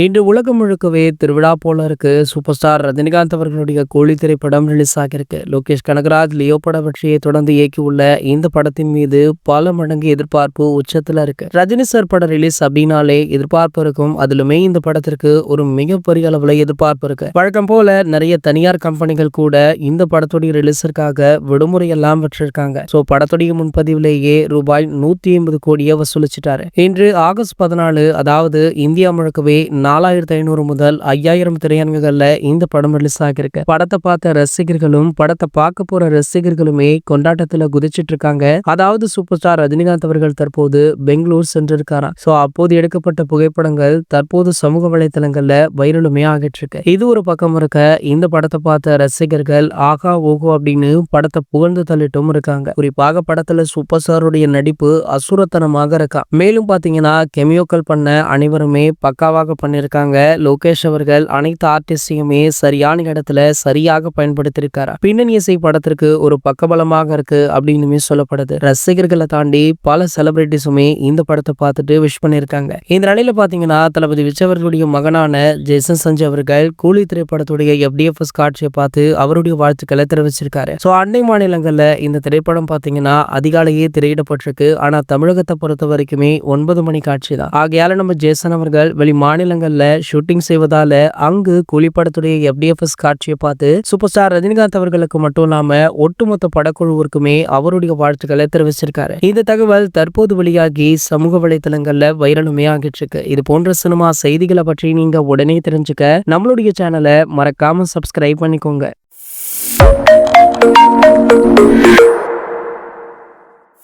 இன்று உலகம் முழுக்கவே திருவிழா போல இருக்கு. சூப்பர் ஸ்டார் ரஜினிகாந்த் அவர்களுடைய கூலி திரைப்படம் ரிலீஸ் ஆகியிருக்கு. லோகேஷ் கனகராஜ் லியோ பட வெற்றியை தொடர்ந்து இயக்கியுள்ள இந்த படத்தின் மீது பல மடங்கு எதிர்பார்ப்பு உச்சத்துல இருக்கு. ரஜினி சார் படம் ரிலீஸ் அப்படின்னாலே எதிர்பார்ப்பு இருக்கும். அதிலுமே இந்த படத்திற்கு ஒரு மிகப்பெரிய அளவுல எதிர்பார்ப்பு இருக்கு. வழக்கம் போல நிறைய தனியார் கம்பெனிகள் கூட இந்த படத்துடைய ரிலீஸிற்காக விடுமுறை எல்லாம் பெற்றிருக்காங்க. படத்துடைய முன்பதிவிலேயே ரூபாய் 180 கோடியை வசூலிச்சிட்டாரு. இன்று ஆகஸ்ட் 14, அதாவது இந்தியா முழுக்கவே 4500 முதல் 5000 திரையரங்குகள்ல இந்த படம் ரிலீஸ் ஆகிருக்கு. படத்தை பார்த்த ரசிகர்களும் படத்தை பார்க்க போற ரசிகர்களுமே கொண்டாட்டத்துல குதிச்சிட்டு இருக்காங்க. அதாவது சூப்பர் ஸ்டார் ரஜினிகாந்த் அவர்கள் தற்போது பெங்களூர் சென்றிருக்காராம். அப்போது எடுக்கப்பட்ட புகைப்படங்கள் தற்போது சமூக வலைதளங்கள்ல வைரலுமே ஆகிட்டு இருக்கு. இது ஒரு பக்கம் இருக்க, இந்த படத்தை பார்த்த ரசிகர்கள் ஆகா ஓகோ அப்படின்னு படத்தை புகழ்ந்து தள்ளிட்டும் இருக்காங்க. குறிப்பாக படத்துல சூப்பர் ஸ்டாருடைய நடிப்பு அசுரத்தனமாக இருக்கா. மேலும் பாத்தீங்கன்னா கெமியோக்கள் பண்ண அனைவருமே பக்காவாக பண்ணிருக்காங்க. லோகேஷ் அவர்கள் அனைத்து ஆர்டிஸ்டையுமே சரியான இடத்துல சரியாக பயன்படுத்தியிருக்காரு. பின்னணி இசை படத்திற்கு ஒரு பக்கபலமாக இருக்கு அப்படின்னு சொல்லப்படுது. ரசிகர்களை தாண்டி பல செலிபிரிட்டிஸுமே இந்த படத்தை பார்த்துட்டு விஷ் பண்ணிருக்காங்க. இந்த நிலையில பாத்தீங்கன்னா தளபதி விஜய் அவர்களுடைய மகனான ஜேசன் சஞ்சய் அவர்கள் கூலி திரைப்படத்துடைய FDFS காட்சியை பார்த்து அவருடைய வாழ்த்துக்களை தெரிவிச்சிருக்காரு. அண்டை மாநிலங்கள்ல இந்த திரைப்படம் பாத்தீங்கன்னா அதிகாலையே திரையிடப்பட்டிருக்கு. ஆனா தமிழகத்தை பொறுத்த வரைக்குமே 9 மணி காட்சி தான். ஆகையால நம்ம ஜேசன் அவர்கள் வெளி மாநிலங்கள்ல ஷூட்டிங் செய்வதால அங்கு கூலி படத்துடைய FDFS காட்சியை பார்த்து சூப்பர் ஸ்டார் ரஜினிகாந்த் அவர்களுக்கு மட்டும் இல்லாம ஒட்டுமொத்த படக்குழுவிற்குமே அவருடைய வாழ்த்துக்களை தெரிவிச்சிருக்காரு. இந்த தகவல் தற்போது வெளியாகி சமூக வலைதளங்கள்ல வைரலுமே ஆகிட்டு இருக்கு. இது போன்ற சினிமா செய்திகளை பற்றி நீங்க உடனே தெரிஞ்சுக்க நம்மளுடைய சேனலை மறக்காம சப்ஸ்கிரைப் பண்ணிக்கோங்க.